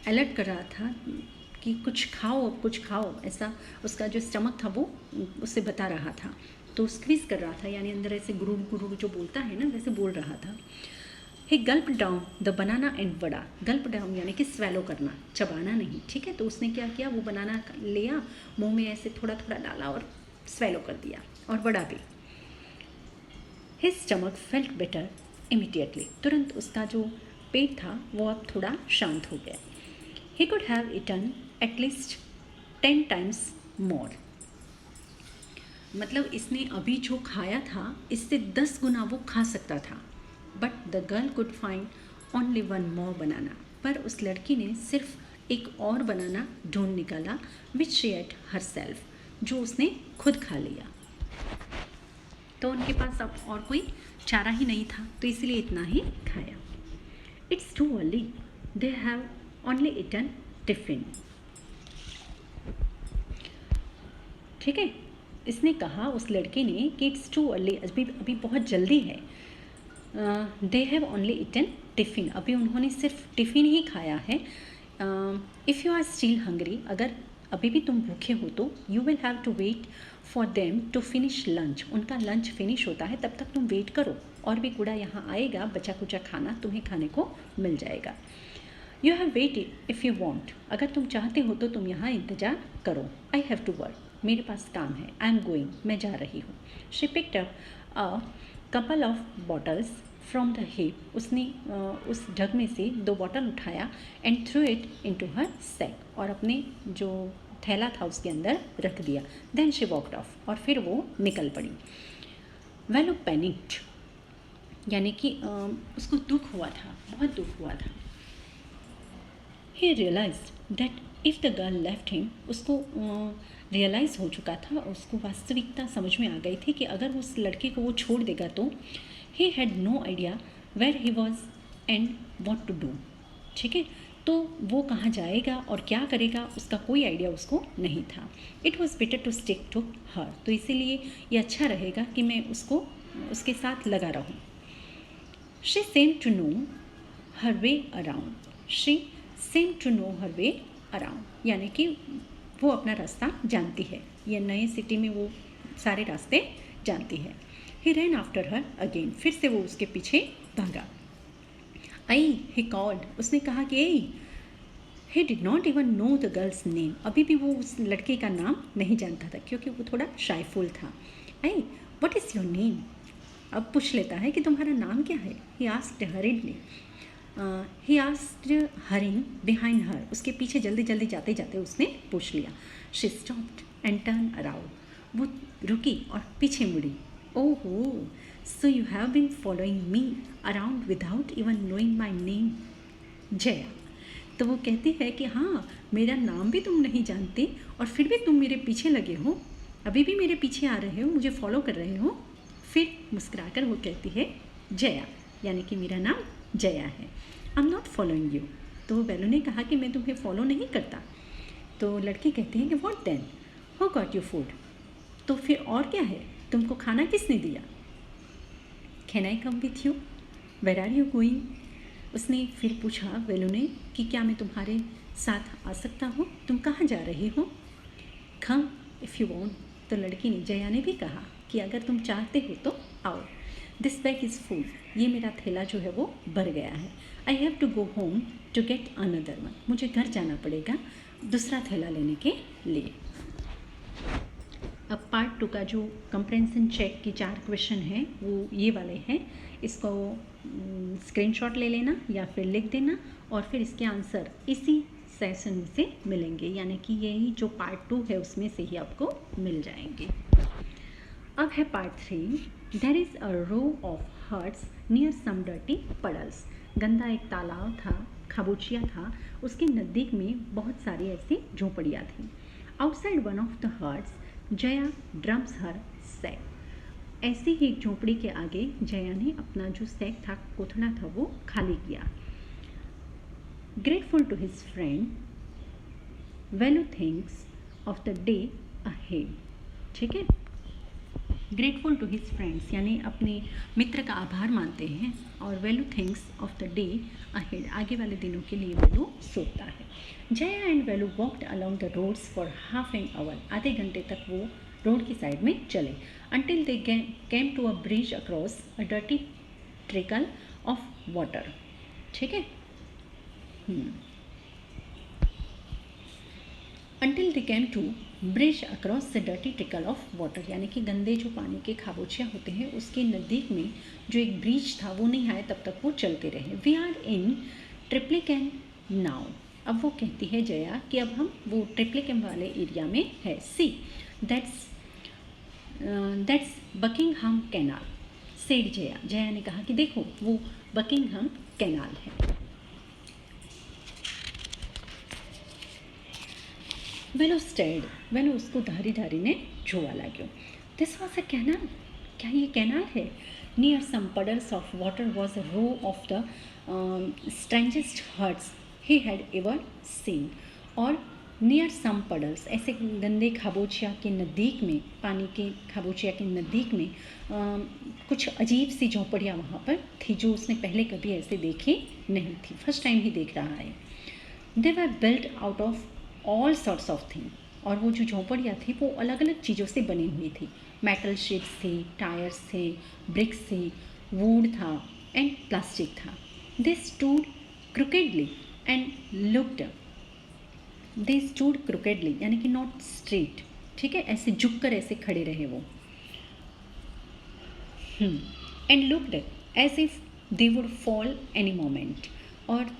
अलर्ट कर रहा था कि कुछ खाओ, अब कुछ खाओ, ऐसा उसका जो स्टमक था वो उससे बता रहा था. तो स्क्वीज कर रहा था, यानी अंदर ऐसे गुरु गुरु जो बोलता है ना, वैसे बोल रहा था. He gulp down the banana and vada, gulp down यानी कि स्वेलो करना, चबाना नहीं. ठीक है, तो उसने क्या किया, वो बनाना लिया, मुंह में ऐसे थोड़ा थोड़ा डाला और स्वेलो कर दिया, और वड़ा भी. His stomach felt better immediately, तुरंत उसका जो पेट था वो अब थोड़ा शांत हो गया. He could have eaten at least 10 times मोर, मतलब इसने अभी जो खाया था इससे 10 गुना वो खा सकता था. But the girl could find only 1 more बनाना, पर उस लड़की ने सिर्फ एक और बनाना ढूंढ निकाला, which she at her self, जो उसने खुद खा लिया. तो उनके पास अब और कोई चारा ही नहीं था, तो इसलिए इतना ही खाया. It's too early, they have only eaten tiffin. ठीक है, इसने कहा उस लड़के ने कि इट्स टू अर्ली, अभी बहुत जल्दी है. They have only eaten tiffin, अभी उन्होंने सिर्फ टिफ़िन ही खाया है. If you are still hungry, अगर अभी भी तुम भूखे हो तो you will have to wait for them to finish lunch, उनका लंच फिनिश होता है तब तक तुम वेट करो, और भी कूड़ा यहाँ आएगा, बचा कुचा खाना तुम्हें खाने को मिल जाएगा. You have waited if you want, अगर तुम चाहते हो तो तुम यहाँ इंतज़ार करो. आई हैव टू वर्क, मेरे पास काम है. आई एम गोइंग, मैं जा रही हूँ. She picked up a couple of bottles from the heap, उसने उस ढग में से 2 बॉटल उठाया, and threw it into her sack, और अपने जो थैला था उसके अंदर रख दिया। देन शी वॉकड ऑफ, और फिर वो निकल पड़ी। वेलो पैनिक्ड, यानी कि उसको दुख हुआ था, बहुत दुख हुआ था। He realised that if the girl left him, उसको रियलाइज़ हो चुका था, उसको वास्तविकता समझ में आ गई थी कि अगर उस लड़के को वो छोड़ देगा तो he had no idea where he was and what to do. ठीक है, तो वो कहाँ जाएगा और क्या करेगा उसका कोई आइडिया उसको नहीं था। It was better to stick to her, तो इसीलिए ये अच्छा रहेगा कि मैं उसके साथ लगा रहूँ। She seemed to know her way around, she seemed to know her way around, यानी कि वो अपना रास्ता जानती है, ये नए सिटी में वो सारे रास्ते जानती है। ही रैन आफ्टर हर अगेन, फिर से वो उसके पीछे भागा। आई ही कॉल्ड, उसने कहा कि I. He did not even know the girl's name, अभी भी वो उस लड़के का नाम नहीं जानता था क्योंकि वो थोड़ा शायफुल था। I what is your name, अब पूछ लेता है कि तुम्हारा नाम क्या है। He asked hurriedly, he asked hurrying behind her, उसके पीछे जल्दी जल्दी जाते जाते उसने पूछ लिया। She stopped and turn around, वो रुकी और पीछे मुड़ी। ओहो, so you have been following me around without even knowing my name Jaya. तो वो कहती है कि हाँ, मेरा नाम भी तुम नहीं जानते और फिर भी तुम मेरे पीछे लगे हो, अभी भी मेरे पीछे आ रहे हो, मुझे फॉलो कर रहे हो। फिर मुस्कुराकर वो कहती है जया, यानी कि मेरा नाम जया है। I am not following you, तो बेलू ने कहा कि मैं तुम्हें फॉलो नहीं करता। तो लड़के कहते हैं कि what then, who got you food, तो फिर और क्या है, तुमको खाना किसने दिया। Can I come with you, where are you going, उसने फिर पूछा वेलू ने कि क्या मैं तुम्हारे साथ आ सकता हूँ, तुम कहाँ जा रही हो। कम इफ़ यू वॉन्ट, तो लड़की ने, जया ने भी कहा कि अगर तुम चाहते हो तो आओ। दिस बैग इज़ फुल, ये मेरा थैला जो है वो भर गया है। I have to go home to get another one, मुझे घर जाना पड़ेगा दूसरा थैला लेने के लिए। अब पार्ट 2 का जो कंप्रेंशन चेक की 4 क्वेश्चन हैं वो ये वाले हैं, इसको स्क्रीनशॉट ले लेना या फिर लिख देना और फिर इसके आंसर इसी सेशन में से मिलेंगे, यानी कि यही जो पार्ट 2 है उसमें से ही आपको मिल जाएंगे। अब है part 3, there is a row of huts near some dirty puddles, गंदा एक तालाब था, खाबोचिया था, उसके नज़दीक में बहुत सारी ऐसी झोपड़ियाँ थीं। Outside one of the huts Jaya dumps her sack, ऐसी ही एक झोपड़ी के आगे जया ने अपना जो सैक था, कोथड़ा था, वो खाली किया। Grateful to his friend Velu thinks of the day ahead, ठीक है, ग्रेटफुल टू हिज फ्रेंड्स यानी अपने मित्र का आभार मानते हैं, और Velu thinks of the day ahead, आगे वाले दिनों के लिए वेलू सोचता है। Jaya and Velu walked along the roads for half an hour, आधे घंटे तक वो रोड की साइड में चले, until they came to a bridge across a dirty trickle of water, ठीक है, until they came to bridge across the dirty trickle of water, यानी कि गंदे जो पानी के खाबोचियाँ होते हैं उसके नज़दीक में जो एक ब्रिज था वो नहीं आए तब तक वो चलते रहे। We are in Triplicane now, अब वो कहती है जया कि अब हम वो ट्रिप्लिकेन वाले एरिया में है। See that's Buckingham canal, said Jaya, Jaya ने कहा कि देखो वो बकिंगहम कैनाल है। वेलो स्टेड, वेलो उसको धारी धारी ने जोड़ा लाग्यो। दिस वॉज अ कैनाल, क्या ये कैनाल है। Near some puddles of water was a row of the strangest huts he had ever seen, और नियर सम पडल्स, ऐसे गंदे खाबोचिया के नज़दीक में, पानी के खाबोचिया के नज़दीक में कुछ अजीब सी झोपड़ियाँ वहाँ पर थी जो उसने पहले कभी ऐसे देखी नहीं थी, फर्स्ट टाइम ही देख रहा है। They were built out of all sorts of thing, और वो जो झोपड़ियाँ थी वो अलग अलग चीज़ों से बनी हुई थी। मेटल शीट्स थी, टायर्स थे, ब्रिक्स थी, वुड था एंड प्लास्टिक था। They stood crookedly and looked, they stood crookedly यानी कि नॉट स्ट्रेट, ठीक है, ऐसे झुक कर ऐसे खड़े रहे वो। And looked as if they would fall any moment, और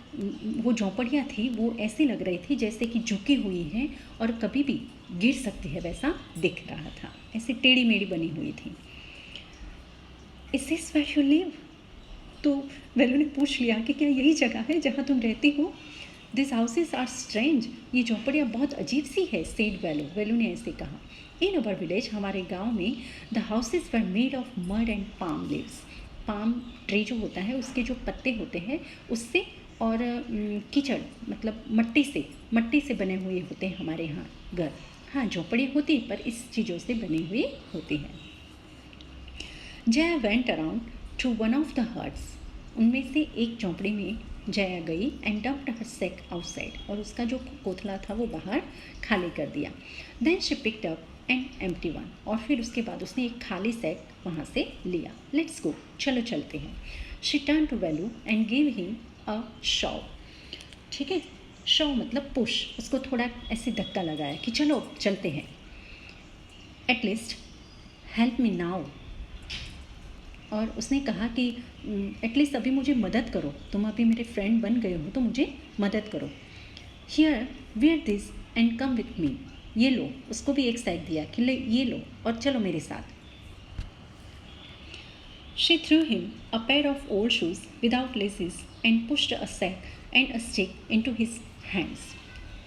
वो झोंपड़ियाँ थी वो ऐसी लग रही थी जैसे कि झुकी हुई हैं और कभी भी गिर सकती है वैसा दिख रहा था, ऐसी टेढ़ी मेढ़ी बनी हुई थी। Is this where you live? तो वेलू ने पूछ लिया कि क्या यही जगह है जहाँ तुम रहती हो? दिस हाउसेज आर स्ट्रेंज, ये झोंपड़ियाँ बहुत अजीब सी है, सेड वेलू। वेलू ने ऐसे कहा। इन अवर विलेज, हमारे गांव में, the houses were made of mud and palm leaves. Palm tree जो होता है उसके जो पत्ते होते हैं उससे, और कीचड़ मतलब मट्टी से बने हुए होते हैं हमारे यहाँ घर। हाँ, झोंपड़ियाँ होती पर इस चीज़ों से बनी हुई होती हैं। Jaya went around to one of the huts. उनमें से एक झोंपड़ी में जया गई and dumped her sack outside, और उसका जो कोथला था वो बाहर खाली कर दिया। Then she picked up an empty one, और फिर उसके बाद उसने एक खाली सैक वहाँ से लिया। लेट्स गो, चलो चलते हैं। She turn to Velu and give him a shove. ठीक है, शॉव मतलब पुश, उसको थोड़ा ऐसे धक्का लगाया कि चलो चलते हैं। एटलीस्ट हेल्प मी नाउ, और उसने कहा कि एटलीस्ट अभी मुझे मदद करो, तुम अभी मेरे फ्रेंड बन गए हो तो मुझे मदद करो। Here wear this and come with me, ये लो, उसको भी एक सैक दिया कि ले ये लो और चलो मेरे साथ। She threw him a pair of old shoes without laces and pushed a sack and a stick into his hands.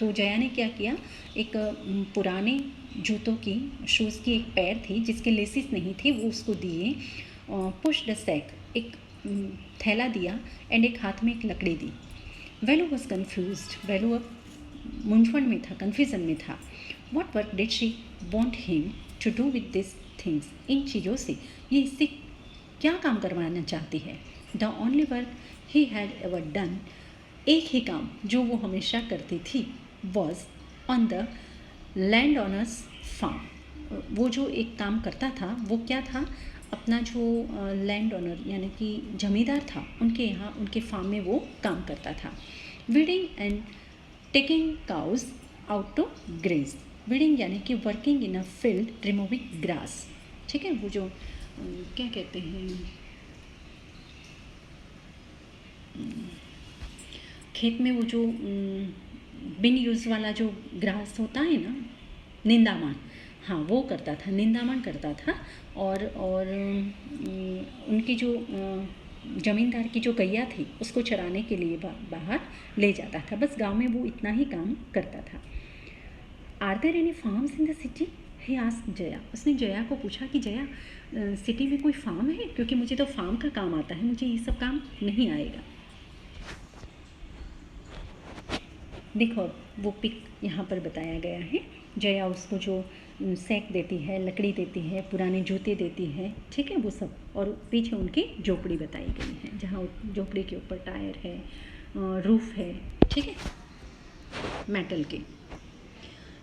तो जया ने क्या किया, एक पुराने जूतों की, शूज़ की एक पैर थी जिसके लेसिस नहीं थे, वो उसको दिए। पुश द सैक, एक थैला दिया, एंड एक हाथ में एक लकड़ी दी। वेलू वॉज कन्फ्यूज्ड, वेलू अब मूंझवण में था, कन्फ्यूजन में था। What work did she want him to do with this things, इन चीज़ों से ये इससे क्या काम करवाना चाहती है। The only work he had ever done, एक ही काम जो वो हमेशा करती थी, was on the land owner's farm. वो जो एक काम करता था वो क्या था, अपना जो लैंड ऑनर यानी कि जमींदार था उनके यहाँ, उनके फार्म में वो काम करता था। Weeding and taking cows out to graze. Weeding यानी कि working in a field removing grass. ठीक है, वो जो क्या कहते हैं, खेत में वो जो बिन यूज़ वाला जो ग्रास होता है ना, निंदामण, हाँ वो करता था, निंदामण करता था। और उनकी जो ज़मींदार की जो गैया थी उसको चराने के लिए बाहर ले जाता था। बस गांव में वो इतना ही काम करता था। Are there any farms in the city, he asked Jaya. उसने जया को पूछा कि जया, सिटी में कोई फार्म है, क्योंकि मुझे तो फार्म का काम आता है, मुझे ये सब काम नहीं आएगा। देखो वो पिक यहाँ पर बताया गया है। जया उसको जो सैक देती है, लकड़ी देती है, पुराने जूते देती है, ठीक है वो सब, और पीछे उनकी झोपड़ी बताई गई है जहाँ झोपड़ी के ऊपर टायर है, रूफ है, ठीक है, मेटल के।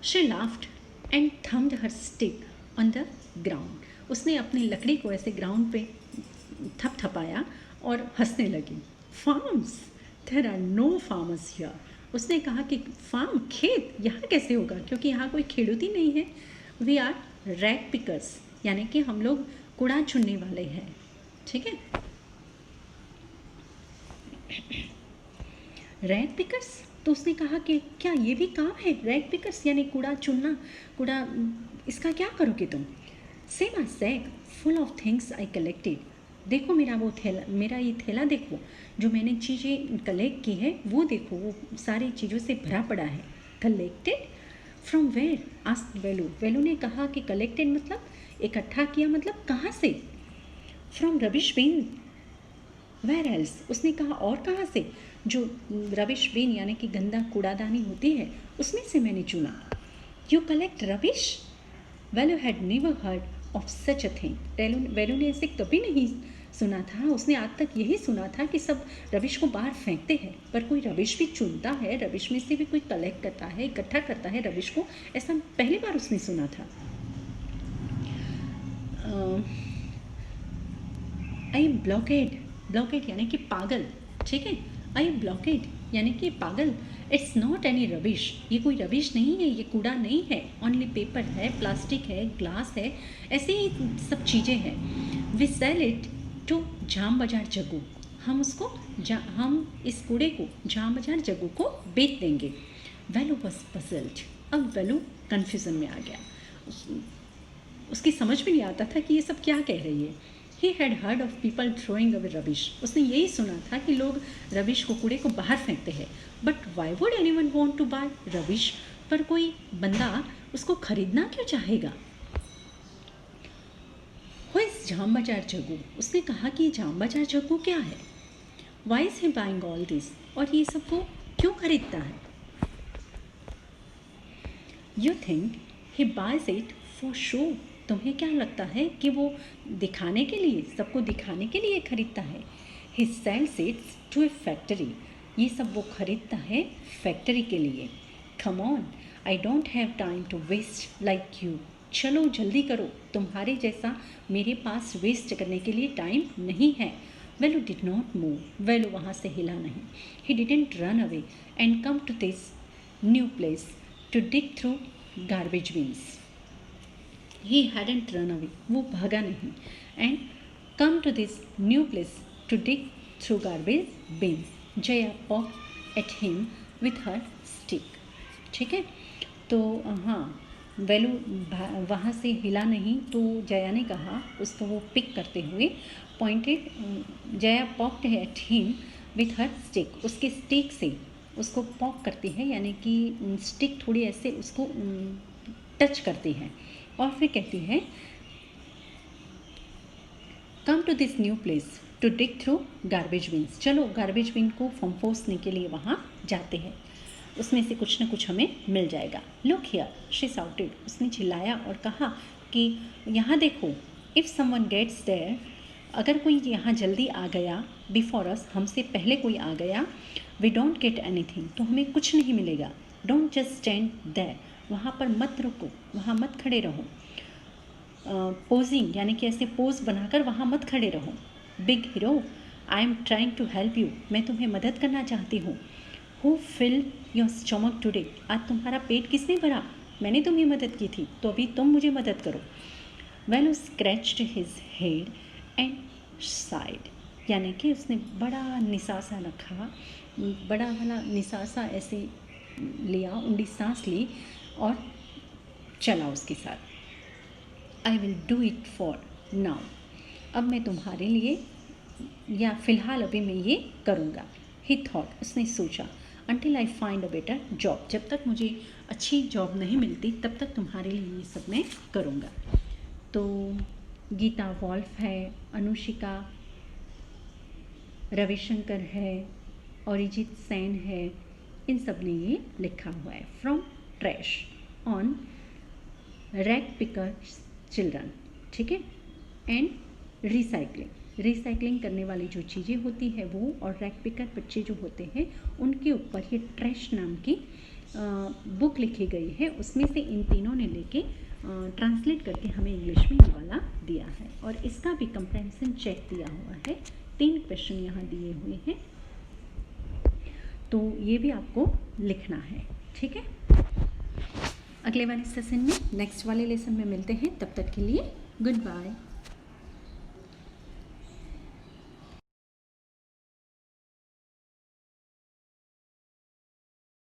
She laughed and thumbed her stick on the ground. उसने अपनी लकड़ी को ऐसे ग्राउंड पे थपथपाया और हंसने लगी। Farms, there are no farmers here. उसने कहा कि फार्म, खेत यहाँ कैसे होगा, क्योंकि यहाँ कोई खेड़ूत ही नहीं है। वी आर रैग पिकर्स, यानी कि हम लोग कूड़ा चुनने वाले हैं, ठीक है। रैग पिकर्स, तो उसने कहा कि क्या ये भी काम है, रैग पिकर्स यानी कूड़ा चुनना, कूड़ा, इसका क्या करोगे तुम। See my sack full of things I collected. देखो मेरा वो थैला, मेरा ये थैला देखो, जो मैंने चीज़ें कलेक्ट की है वो देखो, वो सारी चीज़ों से भरा पड़ा है। कलेक्टेड फ्रॉम वेयर, आस्क्ड वेलू। वेलू ने कहा कि कलेक्टेड मतलब इकट्ठा किया, मतलब कहाँ से। From rubbish bin, where else. उसने कहा और कहाँ से, जो रबिश बिन यानी कि गंदा कूड़ादानी होती है उसमें से मैंने चुना। You collect rubbish, Velu had never heard of such a thing. Velu ने ऐसे कभी नहीं सुना था, उसने आज तक यही सुना था कि सब रबिश को बाहर फेंकते हैं, पर कोई रबिश भी चुनता है, रबिश में से भी कोई कलेक्ट करता है, इकट्ठा करता है रबिश को, ऐसा पहली बार उसने सुना था। आई एम ब्लॉकेड, ब्लॉकेड यानी कि पागल, ठीक है। आई एम ब्लॉकेड यानी कि पागल। इट्स नॉट एनी रबिश, ये कोई रबिश नहीं है, ये कूड़ा नहीं है, ओनली पेपर है, प्लास्टिक है, ग्लास है, ऐसे ही सब चीज़ें हैं। वी सेल इट टू जाम बाजार जग्गू। हम इस कूड़े को जहाँ बाजार जग्गू को बेच देंगे। वेलू वॉज पजल्ड। अब वेलू कन्फ्यूज़न में आ गया, उसकी समझ में नहीं आता था कि ये सब क्या कह रही है। He had heard of people throwing away rubbish. उसने यही सुना था कि लोग रबिश को, कूड़े को बाहर फेंकते हैं। But why would anyone want to buy rubbish? पर कोई बंदा उसको खरीदना क्यों चाहेगा? हु इज जाम बाजार जग्गू? उसने कहा कि जाम बाजार जग्गू क्या है? Why is he buying all this? और ये सब वो क्यों खरीदता है? You think he buys it for show? तुम्हें क्या लगता है कि वो दिखाने के लिए, सबको दिखाने के लिए खरीदता है? He sells its to a factory. ये सब वो खरीदता है फैक्ट्री के लिए। Come on, I don't have time to waste like you. चलो जल्दी करो, तुम्हारे जैसा मेरे पास वेस्ट करने के लिए टाइम नहीं है। Velu did not move. Velu वहाँ से हिला नहीं। He didn't run away and come to this new place to dig through garbage bins. He hadn't run away, वो भागा नहीं, and come to this new place to dig through garbage bins. Jaya poked at him with her stick. ठीक है, तो हाँ, वेलू वहाँ से हिला नहीं, तो जया ने कहा, उसको वो पिक करते हुए pointed, Jaya poked at him with her stick. उसके स्टिक से उसको पॉक करती है, यानी कि स्टिक थोड़ी ऐसे उसको टच करती है, और फिर कहती है come to this new place to dig through garbage bins. चलो गार्बेज बिन को कंपोस्टने के लिए वहाँ जाते हैं, उसमें से कुछ ना कुछ हमें मिल जाएगा। Look here, she shouted. उसने चिल्लाया और कहा कि यहाँ देखो। इफ़ समवन गेट्स देयर, अगर कोई यहाँ जल्दी आ गया, बिफोर अस, हमसे पहले कोई आ गया, वी डोंट गेट एनीथिंग, तो हमें कुछ नहीं मिलेगा। डोंट जस्ट स्टैंड देयर, वहाँ पर मत रुको, वहाँ मत खड़े रहो। पोजिंग, यानी कि ऐसे पोज बनाकर वहाँ मत खड़े रहो। Big hero, I am trying to help you, मैं तुम्हें मदद करना चाहती हूँ। Who fill your stomach today, आज तुम्हारा पेट किसने भरा? मैंने तुम्हें मदद की थी, तो अभी तुम मुझे मदद करो। Velu scratched his head and side, यानी कि उसने बड़ा निसासा रखा, बड़ा वाला निसासा ऐसे लिया, ऊंडी सांस ली और चला उसके साथ। I will do it for now, अब मैं तुम्हारे लिए, या फ़िलहाल अभी मैं ये करूँगा। ही थॉट, उसने सोचा, until I find a better job, जब तक मुझे अच्छी जॉब नहीं मिलती तब तक तुम्हारे लिए ये सब मैं करूँगा। तो गीता वॉल्फ है, अनुशिका रविशंकर है, अरिजीत सेन है, इन सब ने ये लिखा हुआ है। From trash on rag picker children, ठीक है, एंड रिसाइकलिंग करने वाली जो चीज़ें होती है वो, और रैग पिकर बच्चे जो होते हैं उनके ऊपर ये ट्रैश नाम की बुक लिखी गई है। उसमें से इन तीनों ने लेके ट्रांसलेट करके हमें इंग्लिश में ये वाला दिया है, और इसका भी कंप्रेहेंशन चेक दिया हुआ है। 3 क्वेश्चन यहाँ दिए हुए हैं, तो ये भी आपको लिखना है, ठीक है। अगले वाले सेशन में, नेक्स्ट वाले लेसन में मिलते हैं, तब तक के लिए गुड बाय।